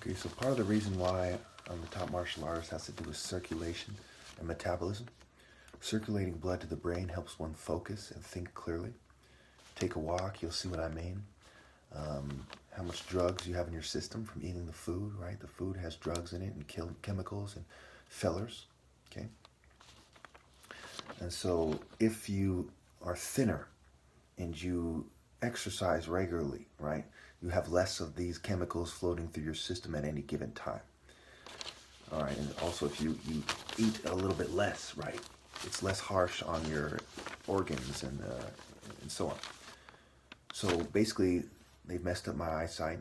Okay, so part of the reason why I'm the top martial artist has to do with circulation and metabolism. Circulating blood to the brain helps one focus and think clearly. Take a walk, you'll see what I mean. How much drugs you have in your system from eating the food, right? The food has drugs in it and chemicals and fillers, okay? And so if you are thinner and you exercise regularly, right, you have less of these chemicals floating through your system at any given time. All right, and also if you eat a little bit less, right, it's less harsh on your organs and so on. So basically, they've messed up my eyesight.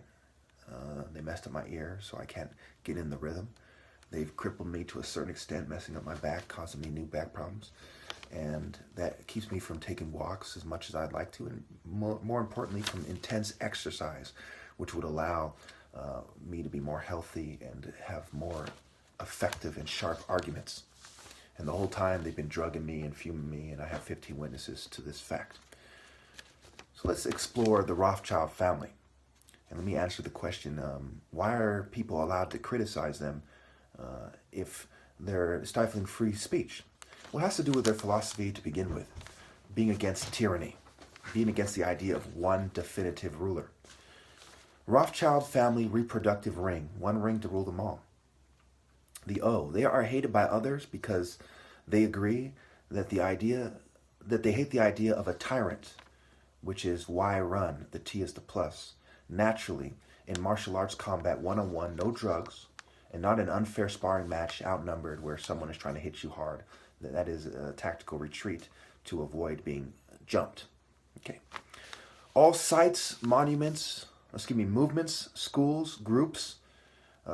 They messed up my ear, so I can't get in the rhythm. They've crippled me to a certain extent, messing up my back, causing me new back problems. And that keeps me from taking walks as much as I'd like to, and more importantly, from intense exercise, which would allow me to be more healthy and have more effective and sharp arguments. And the whole time they've been drugging me and fuming me, and I have 15 witnesses to this fact. So let's explore the Rothschild family. And let me answer the question, why are people allowed to criticize them if they're stifling free speech? Well, it has to do with their philosophy to begin with, being against tyranny, being against the idea of one definitive ruler. Rothschild family reproductive ring, one ring to rule them all. The O, they are hated by others because they agree that they hate the idea of a tyrant, which is why run, the T is the plus. Naturally, in martial arts combat, one-on-one, no drugs, and not an unfair sparring match outnumbered where someone is trying to hit you hard. That is a tactical retreat to avoid being jumped. Okay. All sites, monuments, movements, schools, groups,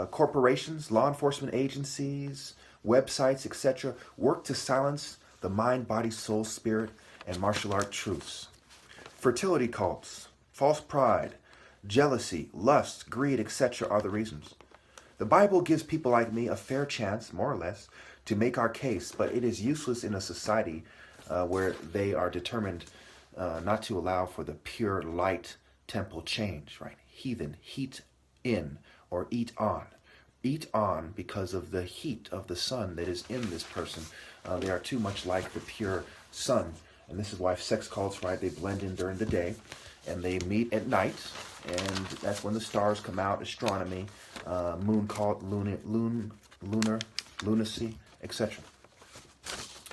corporations, law enforcement agencies, websites, etc., work to silence the mind, body, soul, spirit, and martial art truths. Fertility cults, false pride, jealousy, lust, greed, etc. are the reasons. The Bible gives people like me a fair chance, more or less, to make our case, but it is useless in a society where they are determined not to allow for the pure light temple change, right? Heathen, heat in or eat on. Eat on because of the heat of the sun that is in this person. They are too much like the pure sun. And this is why sex cults, right, they blend in during the day and they meet at night. And that's when the stars come out, astronomy, moon cult, lunar, lunacy, etc.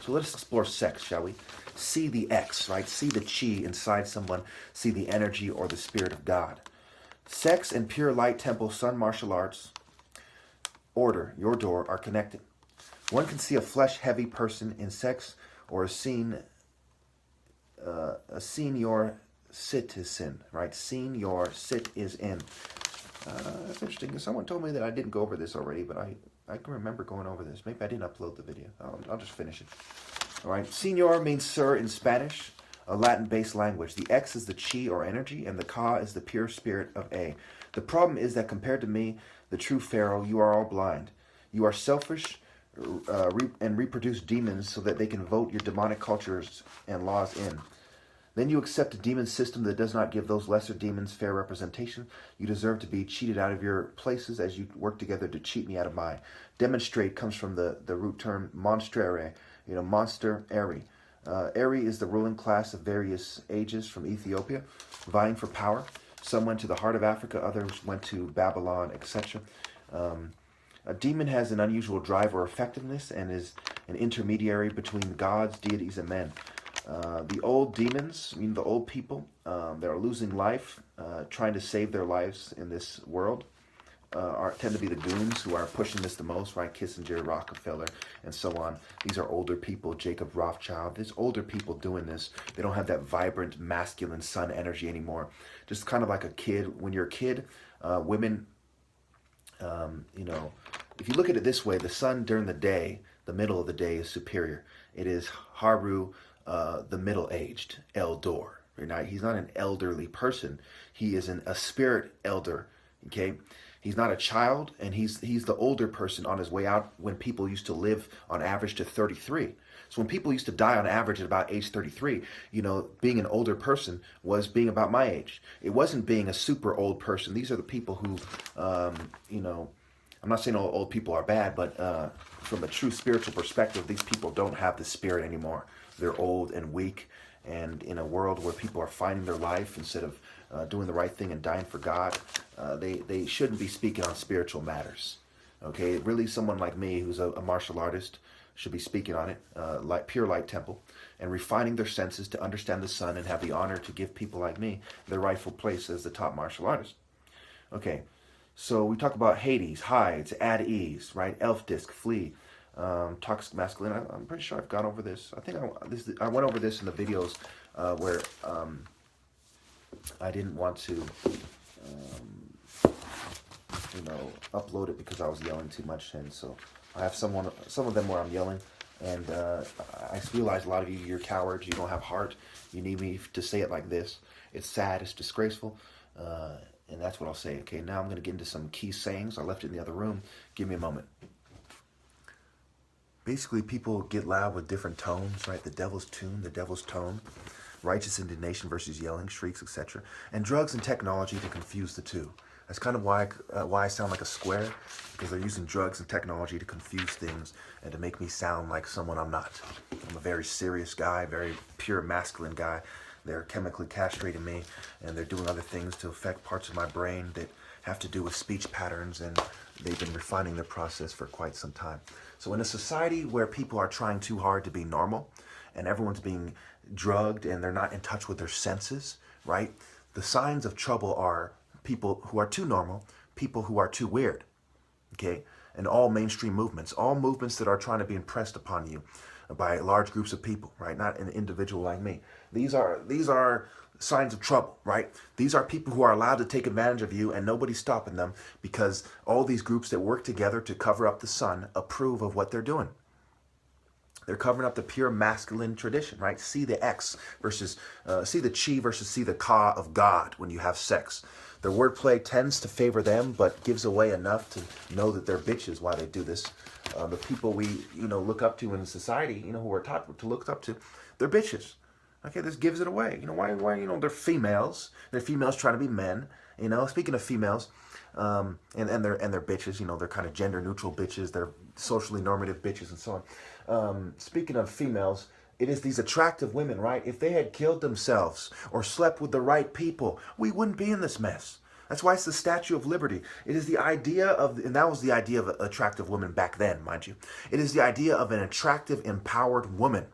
So let us explore sex, shall we? See the X, right? See the chi inside someone. See the energy or the spirit of God. Sex and pure light temple, sun, martial arts, order, your door, are connected. One can see a flesh-heavy person in sex or a senior citizen, right? Senior sit is in. That's interesting. Someone told me that I didn't go over this already, but I can remember going over this. Maybe I didn't upload the video. I'll just finish it. All right. Senor means sir in Spanish, a Latin-based language. The X is the chi or energy, and the Ka is the pure spirit of A. The problem is that compared to me, the true Pharaoh, you are all blind. You are selfish and reproduce demons so that they can vote your demonic cultures and laws in. Then you accept a demon system that does not give those lesser demons fair representation. You deserve to be cheated out of your places as you work together to cheat me out of mine. Demonstrate comes from the root term monstrere, monster, Eri. Eri is the ruling class of various ages from Ethiopia, vying for power. Some went to the heart of Africa, others went to Babylon, etc. A demon has an unusual drive or effectiveness and is an intermediary between gods, deities, and men. The old demons, the old people that are losing life, trying to save their lives in this world, tend to be the goons who are pushing this the most, right? Kissinger, Rockefeller, and so on. These are older people, Jacob Rothschild. There's older people doing this. They don't have that vibrant, masculine sun energy anymore. Just kind of like a kid. When you're a kid, women, if you look at it this way, the sun during the day, the middle of the day is superior. It is Haru, the middle-aged, Eldor. Right? He's not an elderly person. He is a spirit elder, okay? He's not a child, and he's the older person on his way out when people used to live on average to 33. So when people used to die on average at about age 33, being an older person was being about my age. It wasn't being a super old person. These are the people who, I'm not saying all old people are bad, but from a true spiritual perspective, these people don't have the spirit anymore. They're old and weak, and in a world where people are finding their life instead of doing the right thing and dying for God, they shouldn't be speaking on spiritual matters. Okay, really, someone like me who's a martial artist should be speaking on it, like Pure Light Temple, and refining their senses to understand the sun and have the honor to give people like me their rightful place as the top martial artist. Okay, so we talk about Hades, hides, add ease, right? Elf disc, flee, toxic masculine. I'm pretty sure I've gone over this. I think I went over this in the videos where I didn't want to, upload it because I was yelling too much, and so I have some of them where I'm yelling, and I realize a lot of you, you're cowards. You don't have heart. You need me to say it like this. It's sad. It's disgraceful. And that's what I'll say. Okay, now I'm going to get into some key sayings. I left it in the other room. Give me a moment. Basically, people get loud with different tones, right? The devil's tune, the devil's tone. Righteous indignation versus yelling, shrieks, etc. And drugs and technology to confuse the two. That's kind of why I sound like a square, because they're using drugs and technology to confuse things and to make me sound like someone I'm not. I'm a very serious guy, very pure masculine guy. They're chemically castrating me, and they're doing other things to affect parts of my brain that have to do with speech patterns, and they've been refining their process for quite some time. So in a society where people are trying too hard to be normal, and everyone's being drugged, and they're not in touch with their senses, right? The signs of trouble are people who are too normal, people who are too weird, okay? And all mainstream movements, all movements that are trying to be impressed upon you by large groups of people, right? Not an individual like me. These are signs of trouble, right? These are people who are allowed to take advantage of you, and nobody's stopping them, because all these groups that work together to cover up the sun approve of what they're doing. They're covering up the pure masculine tradition, right? See the X versus, see the chi versus see the ka of God when you have sex. Their wordplay tends to favor them, but gives away enough to know that they're bitches while they do this. The people we, look up to in society, who we're taught to look up to, they're bitches. Okay, this gives it away. Why, they're females. They're females trying to be men. Speaking of females, and they're bitches. They're kind of gender neutral bitches. They're socially normative bitches and so on. Speaking of females, it is these attractive women, right? If they had killed themselves or slept with the right people, we wouldn't be in this mess. That's why it's the Statue of Liberty. It is the idea of, and that was the idea of an attractive woman back then, mind you. It is the idea of an attractive, empowered woman.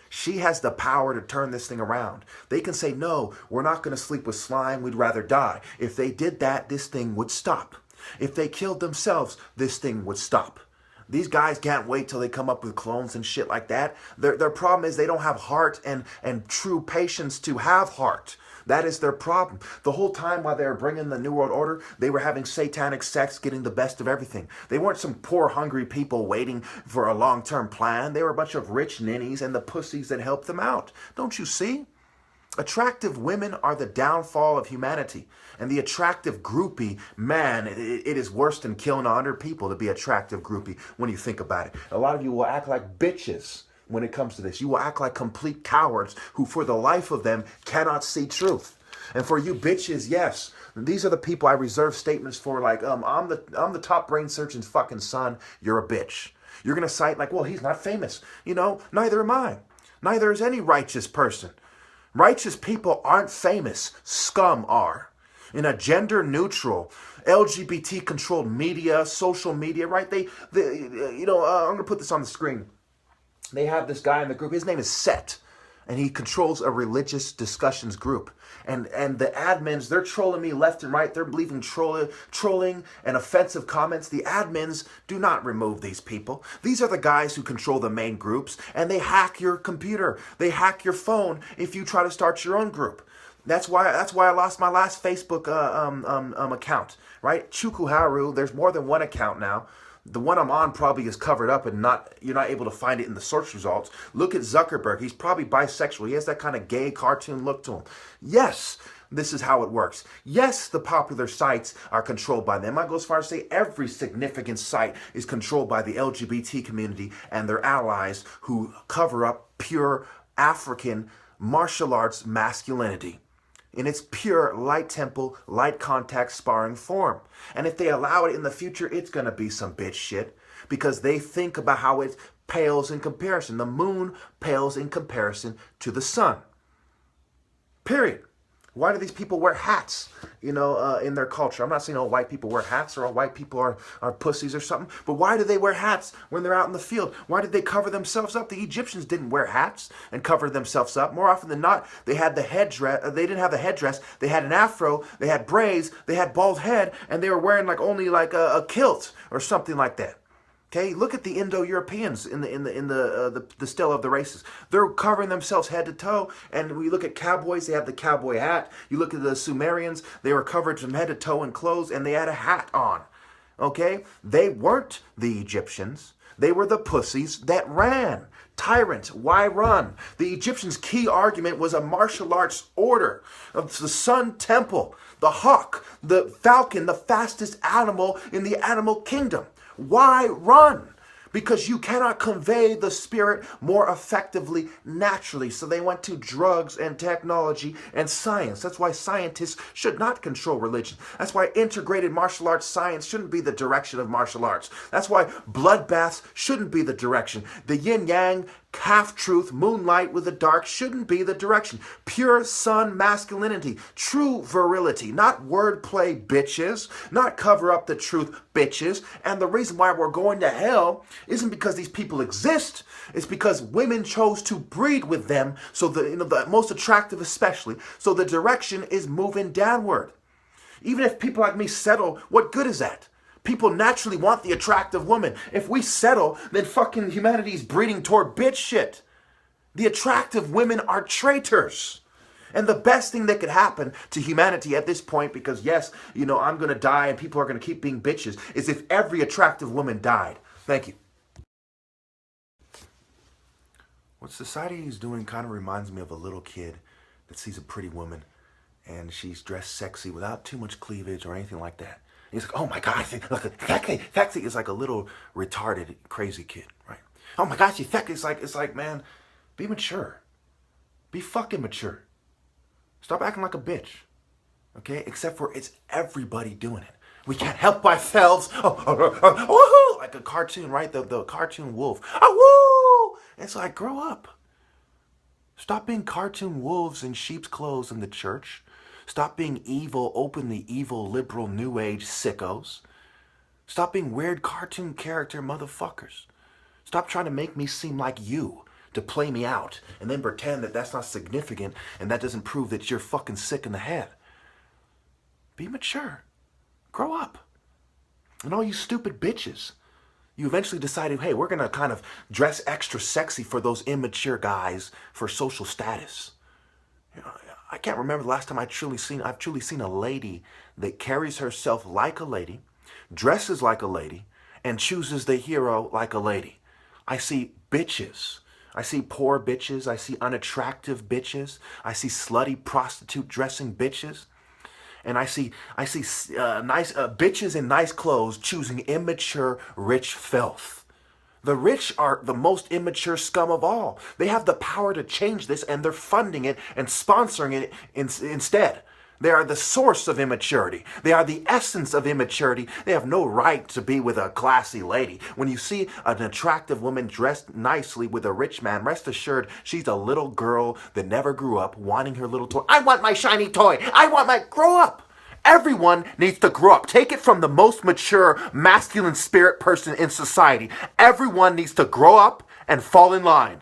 She has the power to turn this thing around. They can say, no, we're not going to sleep with slime. We'd rather die. If they did that, this thing would stop. If they killed themselves, this thing would stop. These guys can't wait till they come up with clones and shit like that. Their problem is they don't have heart and true patience to have heart. That is their problem. The whole time while they were bringing the New World Order, they were having satanic sex, getting the best of everything. They weren't some poor, hungry people waiting for a long-term plan. They were a bunch of rich ninnies and the pussies that helped them out. Don't you see? Attractive women are the downfall of humanity. And the attractive groupie, man, it is worse than killing 100 people to be attractive groupie when you think about it. A lot of you will act like bitches when it comes to this. You will act like complete cowards who for the life of them cannot see truth. And for you bitches, yes, these are the people I reserve statements for, like, I'm the top brain surgeon's fucking son, you're a bitch. You're going to cite like, well, he's not famous. Neither am I. Neither is any righteous person. Righteous people aren't famous. Scum are. In a gender-neutral, LGBT-controlled media, social media, right? I'm going to put this on the screen. They have this guy in the group. His name is Set, and he controls a religious discussions group. And the admins, they're trolling me left and right. They're leaving trolling and offensive comments. The admins do not remove these people. These are the guys who control the main groups, and they hack your computer. They hack your phone if you try to start your own group. That's why I lost my last Facebook account, right? Chukuharu, there's more than one account now. The one I'm on probably is covered up and you're not able to find it in the search results. Look at Zuckerberg. He's probably bisexual. He has that kind of gay cartoon look to him. Yes, this is how it works. Yes, the popular sites are controlled by them. I go as far as to say every significant site is controlled by the LGBT community and their allies who cover up pure African martial arts masculinity in its pure light tempo, light contact sparring form. And if they allow it in the future, it's going to be some bitch shit because they think about how it pales in comparison. The moon pales in comparison to the sun. Period. Why do these people wear hats, in their culture? I'm not saying all white people wear hats or all white people are pussies or something, but why do they wear hats when they're out in the field? Why did they cover themselves up? The Egyptians didn't wear hats and cover themselves up. More often than not, they had the headdress. They didn't have the headdress. They had an afro. They had braids. They had bald head, and they were wearing only a kilt or something like that. Okay, look at the Indo-Europeans in the stele of the races. They're covering themselves head to toe. And we look at cowboys, they have the cowboy hat. You look at the Sumerians, they were covered from head to toe in clothes, and they had a hat on. Okay, they weren't the Egyptians. They were the pussies that ran. Tyrant, why run? The Egyptians' key argument was a martial arts order of the Sun Temple, the hawk, the falcon, the fastest animal in the animal kingdom. Why run? Because you cannot convey the spirit more effectively naturally. So they went to drugs and technology and science. That's why scientists should not control religion. That's why integrated martial arts science shouldn't be the direction of martial arts. That's why bloodbaths shouldn't be the direction. The yin-yang, half-truth, moonlight with the dark shouldn't be the direction. Pure sun masculinity, true virility, not wordplay bitches, not cover up the truth bitches. And the reason why we're going to hell isn't because these people exist. It's because women chose to breed with them. So the most attractive especially. So the direction is moving downward. Even if people like me settle, what good is that? People naturally want the attractive woman. If we settle, then fucking humanity's breeding toward bitch shit. The attractive women are traitors. And the best thing that could happen to humanity at this point, because yes, I'm going to die and people are going to keep being bitches, is if every attractive woman died. Thank you. What society is doing kind of reminds me of a little kid that sees a pretty woman and she's dressed sexy without too much cleavage or anything like that. He's like, oh my God, look, sexy is like a little retarded, crazy kid, right? Oh my gosh, she's sexy. It's like, man, be mature. Be fucking mature. Stop acting like a bitch, okay? Except for it's everybody doing it. We can't help ourselves. Woohoo! Like a cartoon, right? The cartoon wolf. Oh, woo! It's like, grow up. Stop being cartoon wolves in sheep's clothes in the church. Stop being evil, openly evil, liberal, new age sickos. Stop being weird cartoon character motherfuckers. Stop trying to make me seem like you to play me out and then pretend that that's not significant and that doesn't prove that you're fucking sick in the head. Be mature. Grow up. And all you stupid bitches, you eventually decided, hey, we're going to kind of dress extra sexy for those immature guys for social status. I can't remember the last time I've truly seen a lady that carries herself like a lady, dresses like a lady, and chooses the hero like a lady. I see bitches. I see poor bitches. I see unattractive bitches. I see slutty prostitute dressing bitches. And I see nice bitches in nice clothes choosing immature rich filth. The rich are the most immature scum of all. They have the power to change this, and they're funding it and sponsoring it instead. They are the source of immaturity. They are the essence of immaturity. They have no right to be with a classy lady. When you see an attractive woman dressed nicely with a rich man, rest assured she's a little girl that never grew up wanting her little toy. I want my shiny toy. Grow up. Everyone needs to grow up. Take it from the most mature masculine spirit person in society. Everyone needs to grow up and fall in line.